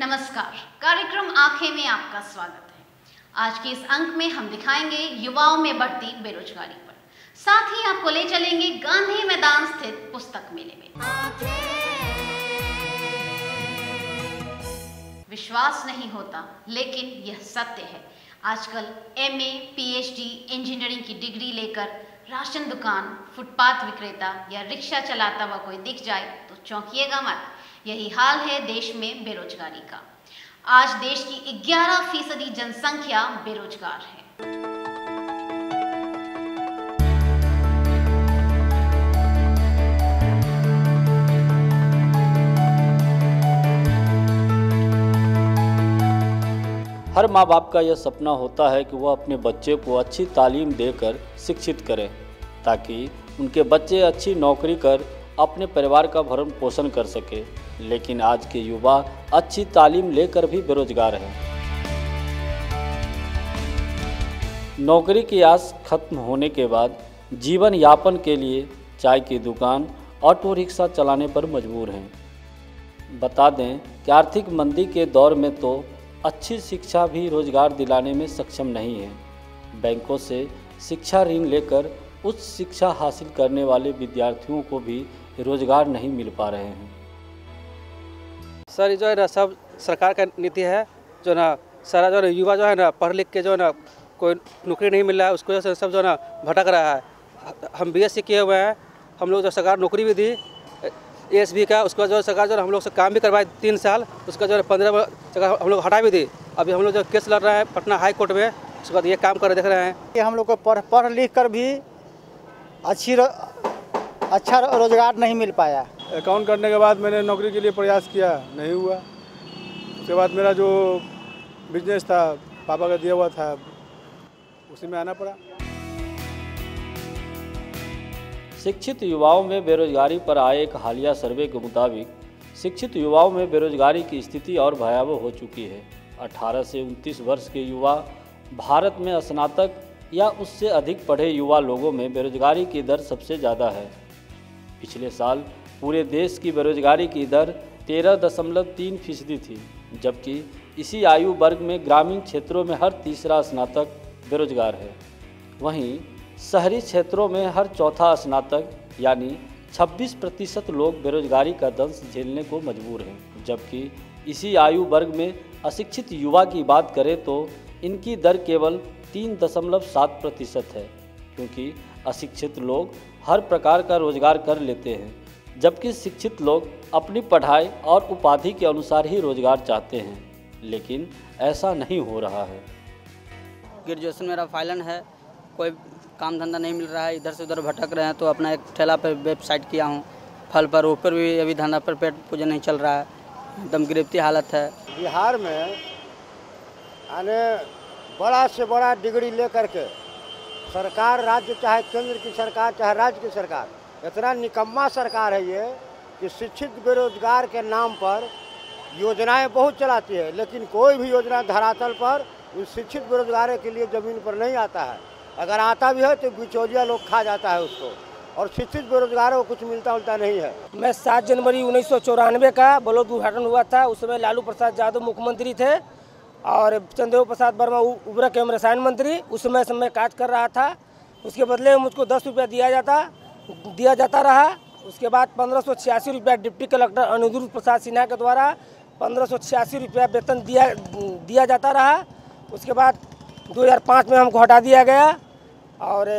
नमस्कार, कार्यक्रम आंखें में आपका स्वागत है। आज के इस अंक में हम दिखाएंगे युवाओं में बढ़ती बेरोजगारी पर, साथ ही आपको ले चलेंगे गांधी मैदान स्थित पुस्तक मेले में। विश्वास नहीं होता, लेकिन यह सत्य है। आजकल एमए, पीएचडी, इंजीनियरिंग की डिग्री लेकर राशन दुकान, फुटपाथ विक्रेता या रिक्शा चलाता हुआ कोई दिख जाए तो चौंकिएगा मत। यही हाल है देश में बेरोजगारी का। आज देश की 11% जनसंख्या बेरोजगार है। हर माँ बाप का यह सपना होता है कि वह अपने बच्चे को अच्छी तालीम देकर शिक्षित करें, ताकि उनके बच्चे अच्छी नौकरी कर अपने परिवार का भरण पोषण कर सके। लेकिन आज के युवा अच्छी तालीम लेकर भी बेरोजगार हैं। नौकरी की आस खत्म होने के बाद जीवन यापन के लिए चाय की दुकान, ऑटो रिक्शा चलाने पर मजबूर हैं। बता दें कि आर्थिक मंदी के दौर में तो अच्छी शिक्षा भी रोजगार दिलाने में सक्षम नहीं है। बैंकों से शिक्षा ऋण लेकर उच्च शिक्षा हासिल करने वाले विद्यार्थियों को भी रोजगार नहीं मिल पा रहे हैं। सर जो है ना, सब सरकार का नीति है जो ना, सारा जो है युवा जो है ना, पढ़ लिख के जो है ना कोई नौकरी नहीं मिल रहा है, उसको वजह से सब जो है ना भटक रहा है। हम बीएससी किए हुए हैं, हम लोग जो सरकार नौकरी भी दी एएसबी का, उसका जो सरकार जो हम लोग से काम भी करवाए 3 साल, उसका जो है 15 जगह हम लोग हटा भी दी। अभी हम लोग जो केस लड़ रहे हैं पटना हाई कोर्ट में, उसके बाद ये काम कर देख रहे हैं कि हम लोग को पढ़ लिख कर भी अच्छा रोजगार नहीं मिल पाया। अकाउंट करने के बाद मैंने नौकरी के लिए प्रयास किया, नहीं हुआ। उसके बाद मेरा जो बिजनेस था पापा का दिया हुआ था, उसी में आना पड़ा। शिक्षित युवाओं में बेरोजगारी पर आए एक हालिया सर्वे के मुताबिक शिक्षित युवाओं में बेरोजगारी की स्थिति और भयावह हो चुकी है। 18 से 29 वर्ष के युवा भारत में स्नातक या उससे अधिक पढ़े युवा लोगों में बेरोजगारी की दर सबसे ज़्यादा है। पिछले साल पूरे देश की बेरोजगारी की दर 13.3% थी, जबकि इसी आयु वर्ग में ग्रामीण क्षेत्रों में हर तीसरा स्नातक बेरोजगार है। वहीं शहरी क्षेत्रों में हर चौथा स्नातक यानी 26% लोग बेरोजगारी का दंश झेलने को मजबूर हैं। जबकि इसी आयु वर्ग में अशिक्षित युवा की बात करें तो इनकी दर केवल 3.7% है, क्योंकि अशिक्षित लोग हर प्रकार का रोजगार कर लेते हैं, जबकि शिक्षित लोग अपनी पढ़ाई और उपाधि के अनुसार ही रोजगार चाहते हैं। लेकिन ऐसा नहीं हो रहा है। ग्रेजुएशन मेरा फाइनल है, कोई काम धंधा नहीं मिल रहा है, इधर से उधर भटक रहे हैं। तो अपना एक ठेला पर वेबसाइट किया हूँ, फल पर, ऊपर भी अभी धंधा पर पेट पूजन नहीं चल रहा है, एकदम गिरफ्ती हालत है। बिहार में आने बड़ा से बड़ा डिग्री लेकर के सरकार, राज्य चाहे केंद्र की सरकार चाहे राज्य की सरकार, इतना निकम्मा सरकार है ये कि शिक्षित बेरोजगार के नाम पर योजनाएं बहुत चलाती है, लेकिन कोई भी योजना धरातल पर उस शिक्षित बेरोजगार के लिए ज़मीन पर नहीं आता है। अगर आता भी है तो बिचौलिया लोग खा जाता है उसको, और शिक्षित बेरोजगारों को कुछ मिलता उलता नहीं है। मैं 7 जनवरी 1994 का बलौद उद्घाटन हुआ था। उस समय लालू प्रसाद यादव मुख्यमंत्री थे और चंद्रदेव प्रसाद वर्मा उर्वरक एवं रसायन मंत्री। उस समय कार्य कर रहा था। उसके बदले मुझको 10 रुपया दिया जाता रहा। उसके बाद 1586 रुपया डिप्टी कलेक्टर अनिरुद्ध प्रसाद सिन्हा के द्वारा 1586 रुपया वेतन दिया जाता रहा। उसके बाद 2005 में हमको हटा दिया गया, और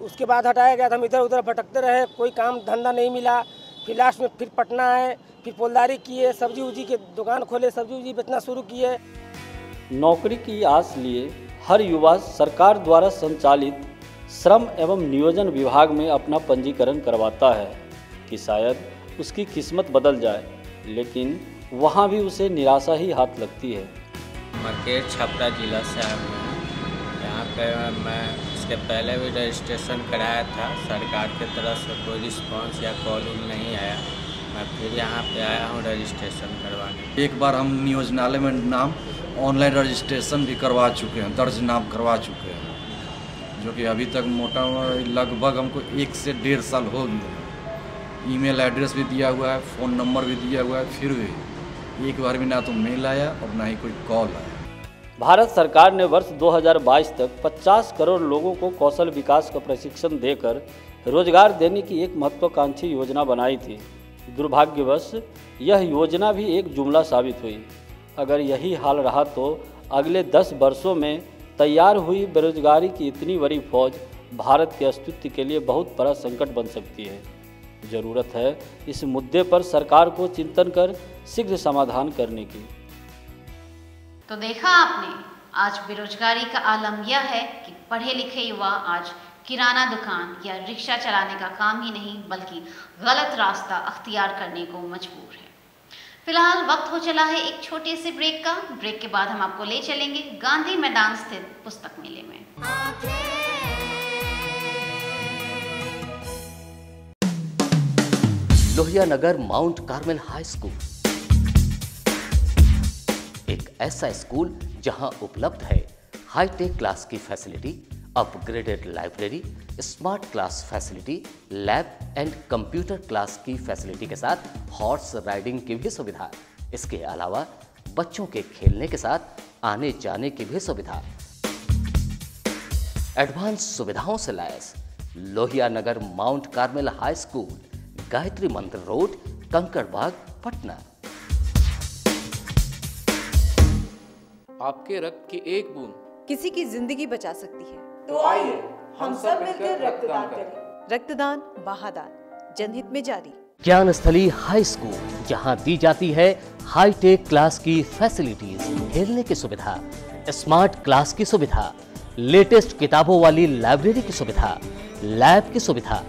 उसके बाद हटाया गया था। हम इधर उधर भटकते रहे, कोई काम धंधा नहीं मिला। फिर लास्ट में फिर पटना आए, फिर पोलदारी किए, सब्जी उब्जी के दुकान खोले, सब्जी उब्जी बेचना शुरू किए। नौकरी की आस लिए हर युवा सरकार द्वारा संचालित श्रम एवं नियोजन विभाग में अपना पंजीकरण करवाता है कि शायद उसकी किस्मत बदल जाए, लेकिन वहाँ भी उसे निराशा ही हाथ लगती है। मकेर छपरा जिला से आया हूँ। यहाँ पे मैं इसके पहले भी रजिस्ट्रेशन कराया था, सरकार की तरफ से कोई रिस्पांस या कॉल नहीं आया। मैं फिर यहाँ पे आया हूँ रजिस्ट्रेशन करवाने। एक बार हम नियोजनालय में नाम ऑनलाइन रजिस्ट्रेशन भी करवा चुके हैं, दर्ज नाम करवा चुके हैं, जो कि अभी तक मोटा लगभग हमको 1 से 1.5 साल हो गए। ईमेल एड्रेस भी दिया हुआ है, फ़ोन नंबर भी दिया हुआ है, फिर भी एक बार भी ना तो मेल आया और ना ही कोई कॉल आया। भारत सरकार ने वर्ष 2022 तक 50 करोड़ लोगों को कौशल विकास का प्रशिक्षण देकर रोजगार देने की एक महत्वाकांक्षी योजना बनाई थी। दुर्भाग्यवश यह योजना भी एक जुमला साबित हुई। अगर यही हाल रहा तो अगले 10 वर्षों में तैयार हुई बेरोजगारी की इतनी बड़ी फौज भारत के अस्तित्व के लिए बहुत बड़ा संकट बन सकती है। ज़रूरत है इस मुद्दे पर सरकार को चिंतन कर शीघ्र समाधान करने की। तो देखा आपने, आज बेरोजगारी का आलम यह है कि पढ़े लिखे युवा आज किराना दुकान या रिक्शा चलाने का काम ही नहीं बल्कि गलत रास्ता अख्तियार करने को मजबूर है। फिलहाल वक्त हो चला है एक छोटे से ब्रेक का। ब्रेक के बाद हम आपको ले चलेंगे गांधी मैदान स्थित पुस्तक मेले में। Lohia Nagar Mount Carmel high school एक ऐसा स्कूल जहां उपलब्ध है हाईटेक क्लास की facility, upgraded library, smart class facility, lab and computer class की फैसिलिटी के साथ हॉर्स राइडिंग की भी सुविधा। इसके अलावा बच्चों के खेलने के साथ आने जाने की भी सुविधा। एडवांस सुविधाओं से लैस Lohia Nagar Mount Carmel high school, Gayatri Mandir road, Kankarbagh, Patna. आपके रक्त की एक बूंद किसी की जिंदगी बचा सकती है, तो आइए हम सब मिलकर रक्तदान करें। रक्तदान महादान, जनहित में जारी। ज्ञानस्थली हाई स्कूल, जहां दी जाती है हाईटेक क्लास की फैसिलिटीज, खेलने की सुविधा, स्मार्ट क्लास की सुविधा, लेटेस्ट किताबों वाली लाइब्रेरी की सुविधा, लैब की सुविधा,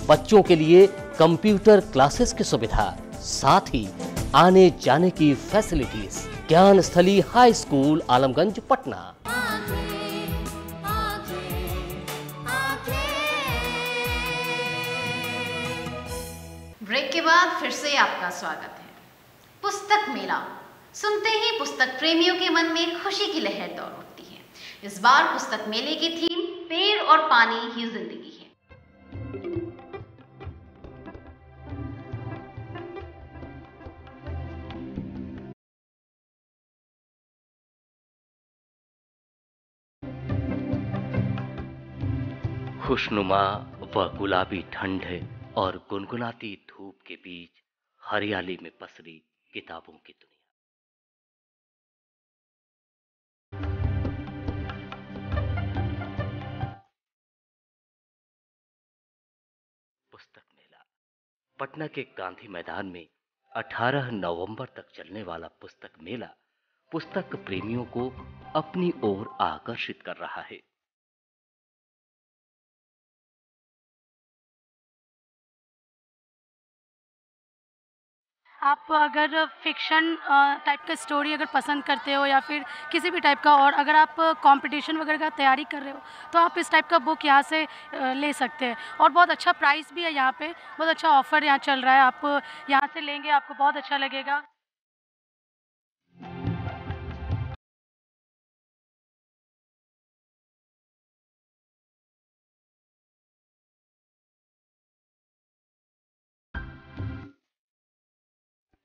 बच्चों के लिए कंप्यूटर क्लासेस की सुविधा, साथ ही आने जाने की facilities. Gyansthali high school, Alamganj, Patna. Break के बाद फिर से आपका स्वागत है। पुस्तक मेला सुनते ही पुस्तक प्रेमियों के मन में खुशी की लहर दौड़ उठती है। इस बार पुस्तक मेले की थीम पेड़ और पानी ही जिंदगी है। खुशनुमा व गुलाबी ठंड और गुनगुनाती धूप के बीच हरियाली में पसरी किताबों की दुनिया। पुस्तक मेला पटना के गांधी मैदान में 18 नवंबर तक चलने वाला पुस्तक मेला पुस्तक प्रेमियों को अपनी ओर आकर्षित कर रहा है। आप अगर फिक्शन टाइप का स्टोरी अगर पसंद करते हो या फिर किसी भी टाइप का, और अगर आप कंपटीशन वगैरह का तैयारी कर रहे हो तो आप इस टाइप का बुक यहाँ से ले सकते हैं। और बहुत अच्छा प्राइस भी है यहाँ पे, बहुत अच्छा ऑफर यहाँ चल रहा है। आप यहाँ से लेंगे आपको बहुत अच्छा लगेगा।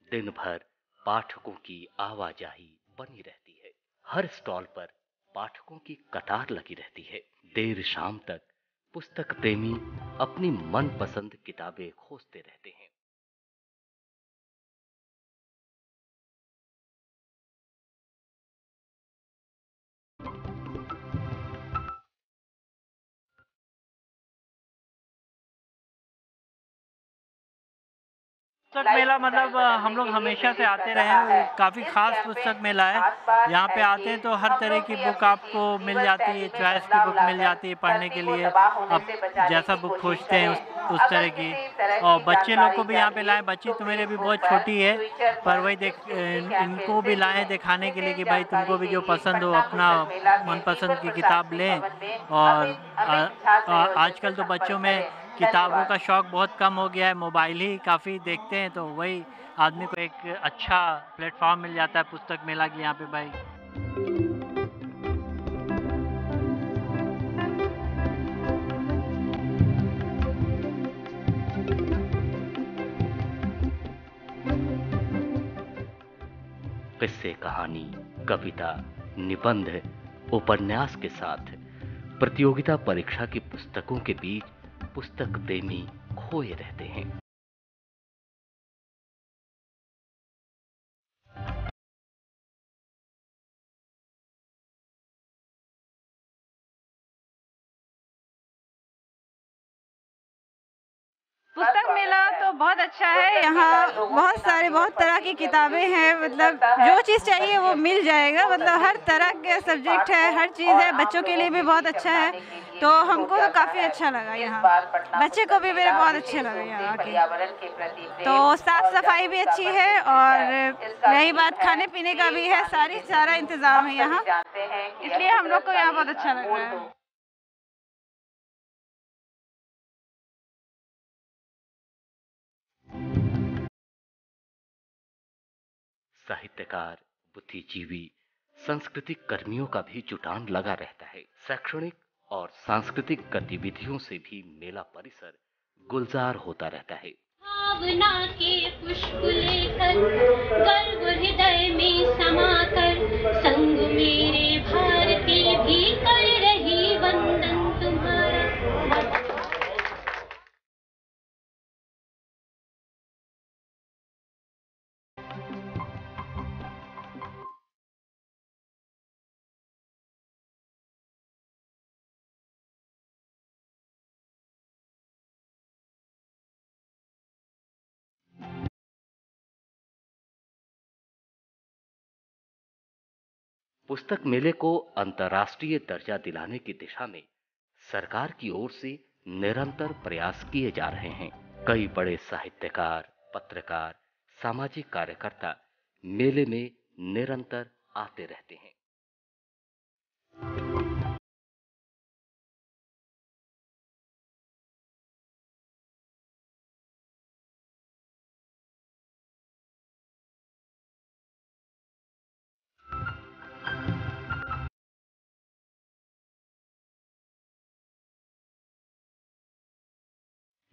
दिन भर पाठकों की आवाजाही बनी रहती है। हर स्टॉल पर पाठकों की कतार लगी रहती है। देर शाम तक पुस्तक प्रेमी अपनी मनपसंद किताबें खोजते रहते हैं। पुस्तक मेला मतलब हम लोग हमेशा से आते रहे हैं। काफ़ी खास पुस्तक मेला है। यहाँ पे आते हैं तो हर तरह की बुक आपको मिल जाती है, चॉइस की बुक मिल जाती है पढ़ने के लिए। आप जैसा बुक खोजते हैं उस तरह की। और बच्चे लोग को भी यहाँ पे लाएं। बच्ची तो मेरे भी बहुत छोटी है, पर वही इनको भी लाएं दिखाने के लिए कि भाई तुमको भी जो पसंद हो अपना मनपसंद की किताब लें। और आजकल तो बच्चों में किताबों का शौक़ बहुत कम हो गया है, मोबाइल ही काफ़ी देखते हैं, तो वही आदमी को एक अच्छा प्लेटफॉर्म मिल जाता है पुस्तक मेला की यहाँ पे भाई। किस्से, कहानी, कविता, निबंध, उपन्यास के साथ प्रतियोगिता परीक्षा की पुस्तकों के बीच पुस्तक प्रेमी खोए रहते हैं। पुस्तक मेला तो बहुत अच्छा है। यहाँ बहुत तरह की किताबें हैं, मतलब जो चीज़ चाहिए वो मिल जाएगा। मतलब हर तरह के सब्जेक्ट है, हर चीज़ है। बच्चों के लिए भी बहुत अच्छा है, तो हमको तो काफ़ी अच्छा लगा यहाँ। बच्चे को भी मेरे बहुत अच्छे लगे यहाँ आके। तो साफ सफाई भी अच्छी है और रही बात खाने पीने का भी है, सारा इंतज़ाम है यहाँ, इसलिए हम लोग को यहाँ बहुत अच्छा लग रहा है। साहित्यकार, बुद्धिजीवी, सांस्कृतिक कर्मियों का भी जुटान लगा रहता है। शैक्षणिक और सांस्कृतिक गतिविधियों से भी मेला परिसर गुलजार होता रहता है। भावना के पुष्प लेकर गर्व हृदय में समाकर संग मेरे भारती भी कर रही वंदन तुम्हारा। पुस्तक मेले को अंतर्राष्ट्रीय दर्जा दिलाने की दिशा में सरकार की ओर से निरंतर प्रयास किए जा रहे हैं। कई बड़े साहित्यकार, पत्रकार, सामाजिक कार्यकर्ता मेले में निरंतर आते रहते हैं।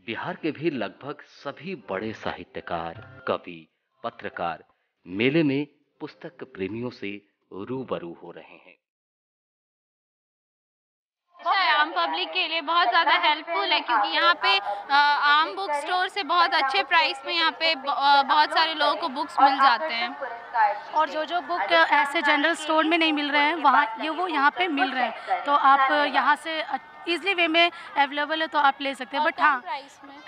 बिहार के भी लगभग सभी बड़े साहित्यकार, कवि, पत्रकार मेले में पुस्तक प्रेमियों से रूबरू हो रहे हैं। आम पब्लिक के लिए बहुत ज़्यादा हेल्पफुल है, क्योंकि यहाँ पे आम बुक स्टोर से बहुत अच्छे प्राइस में यहाँ पे बहुत सारे लोगों को बुक्स मिल जाते हैं। और जो बुक ऐसे जनरल स्टोर में नहीं मिल रहे हैं वो यहाँ पे मिल रहे हैं, तो आप यहाँ से ईजिली वे में अवेलेबल है तो आप ले सकते हैं। बट हाँ,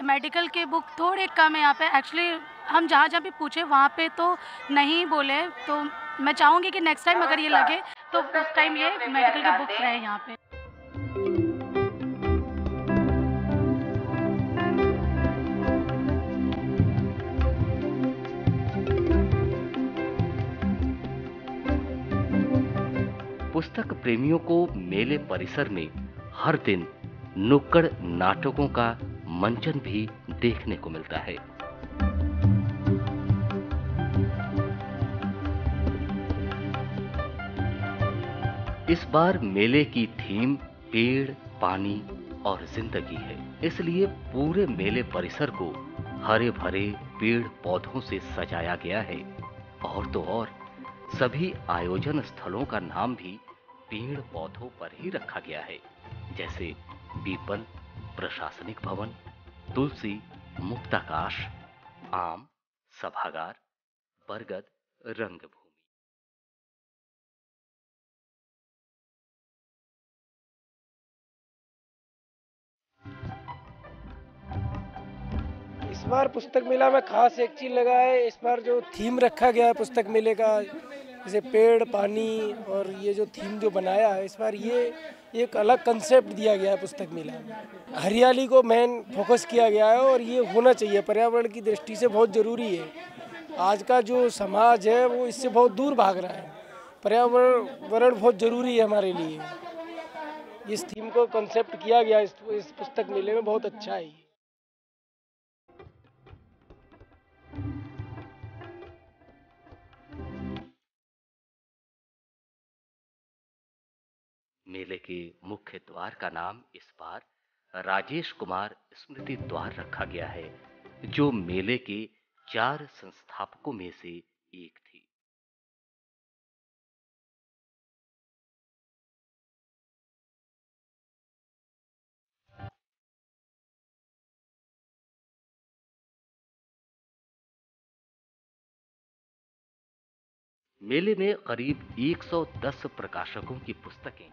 मेडिकल के बुक थोड़े कम है यहाँ पे। एक्चुअली हम जहाँ भी पूछे वहाँ पे तो नहीं बोले, तो मैं चाहूँगी कि नेक्स्ट टाइम अगर ये लगे तो उस टाइम ये मेडिकल के बुक्स रहे यहाँ पे। पुस्तक प्रेमियों को मेले परिसर में हर दिन नुक्कड़ नाटकों का मंचन भी देखने को मिलता है। इस बार मेले की थीम पेड़, पानी और जिंदगी है, इसलिए पूरे मेले परिसर को हरे भरे पेड़ पौधों से सजाया गया है। और तो और सभी आयोजन स्थलों का नाम भी पेड़ पौधों पर ही रखा गया है, जैसे पीपल, प्रशासनिक भवन, तुलसी, मुक्ताकाश, आम, सभागार, बरगद, रंगभूमि। इस बार पुस्तक मेला में खास एक चीज़ लगा है, इस बार जो थीम रखा गया है पुस्तक मेले का, जैसे पेड़, पानी, और ये जो थीम जो बनाया है इस बार, ये एक अलग कंसेप्ट दिया गया है पुस्तक मेला में। हरियाली को मेन फोकस किया गया है और ये होना चाहिए, पर्यावरण की दृष्टि से बहुत ज़रूरी है। आज का जो समाज है वो इससे बहुत दूर भाग रहा है, पर्यावरण बहुत ज़रूरी है हमारे लिए। इस थीम को कंसेप्ट किया गया इस पुस्तक मेले में, बहुत अच्छा है। मेले के मुख्य द्वार का नाम इस बार राजेश कुमार स्मृति द्वार रखा गया है, जो मेले के 4 संस्थापकों में से एक थे। मेले में करीब 110 प्रकाशकों की पुस्तकें,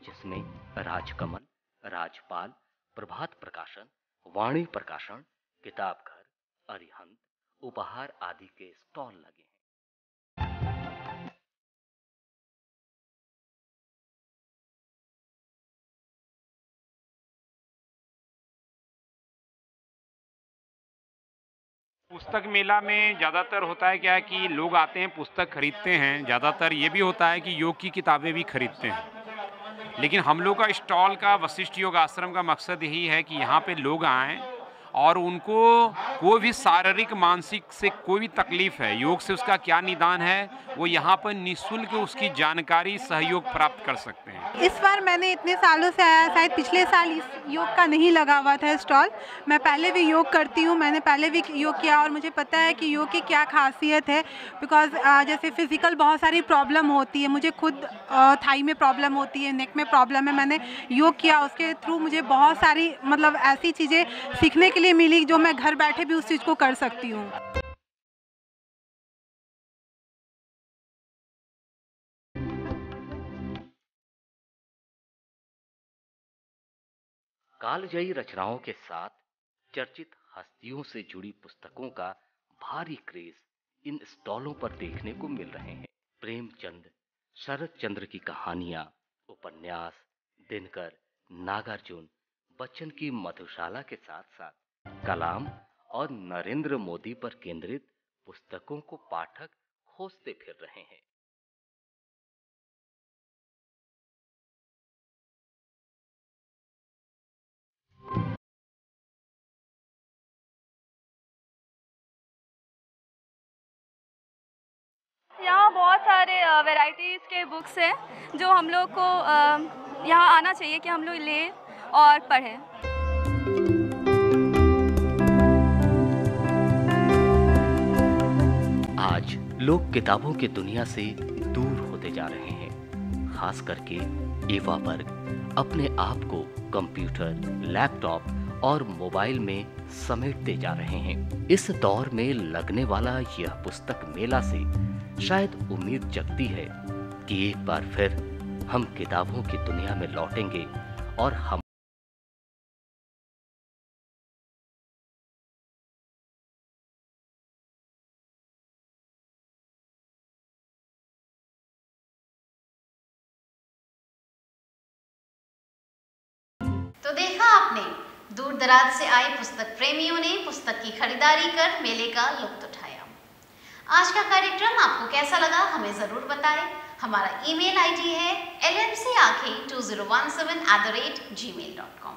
जिसमें राजकमल, राजपाल, प्रभात प्रकाशन, वाणी प्रकाशन, किताब घर, अरिहंत, उपहार आदि के स्टॉल लगे हैं। पुस्तक मेला में ज़्यादातर होता है क्या है कि लोग आते हैं, पुस्तक खरीदते हैं। ज़्यादातर ये भी होता है कि योग की किताबें भी खरीदते हैं। लेकिन हम लोग का स्टॉल का वशिष्ठ योग आश्रम का मकसद यही है कि यहाँ पे लोग आएँ और उनको कोई भी शारीरिक मानसिक से कोई भी तकलीफ है, योग से उसका क्या निदान है, वो यहाँ पर निःशुल्क उसकी जानकारी सहयोग प्राप्त कर सकते हैं। इस बार मैंने इतने सालों से आया, शायद पिछले साल इस योग का नहीं लगा हुआ था स्टॉल। मैं पहले भी योग करती हूँ, मैंने पहले भी योग किया और मुझे पता है कि योग की क्या खासियत है। बिकॉज जैसे फिजिकल बहुत सारी प्रॉब्लम होती है, मुझे खुद थाई में प्रॉब्लम होती है, नेक में प्रॉब्लम है। मैंने योग किया, उसके थ्रू मुझे बहुत सारी मतलब ऐसी चीज़ें सीखने के लिए मिली जो मैं घर बैठे भी उस चीज़ को कर सकती हूँ। कालजयी रचनाओं के साथ चर्चित हस्तियों से जुड़ी पुस्तकों का भारी क्रेज इन स्टॉलों पर देखने को मिल रहे हैं। प्रेमचंद, शरद चंद्र की कहानियां, उपन्यास, दिनकर, नागार्जुन, बच्चन की मधुशाला के साथ साथ कलाम और नरेंद्र मोदी पर केंद्रित पुस्तकों को पाठक खोजते फिर रहे हैं। यहाँ बहुत सारे वैरायटीज़ के बुक्स हैं जो हम लोग को यहाँ आना चाहिए कि हम लोग लें और पढ़ें। आज लोग किताबों की दुनिया से दूर होते जा रहे हैं। खास करके युवा वर्ग अपने आप को कंप्यूटर, लैपटॉप और मोबाइल में समेटते जा रहे हैं। इस दौर में लगने वाला यह पुस्तक मेला से शायद उम्मीद जगती है कि एक बार फिर हम किताबों की दुनिया में लौटेंगे और हम तो देखा आपने, दूर दराज से आए पुस्तक प्रेमियों ने पुस्तक की खरीदारी कर मेले का लुत्फ उठाया। आज का कार्यक्रम आपको कैसा लगा हमें जरूर बताएं। हमारा ईमेल आईडी है lmcaake2017@gmail.com।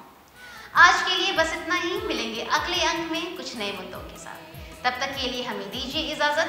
आज के लिए बस इतना ही, मिलेंगे अगले अंक में कुछ नए मुद्दों के साथ। तब तक के लिए हमें दीजिए इजाजत।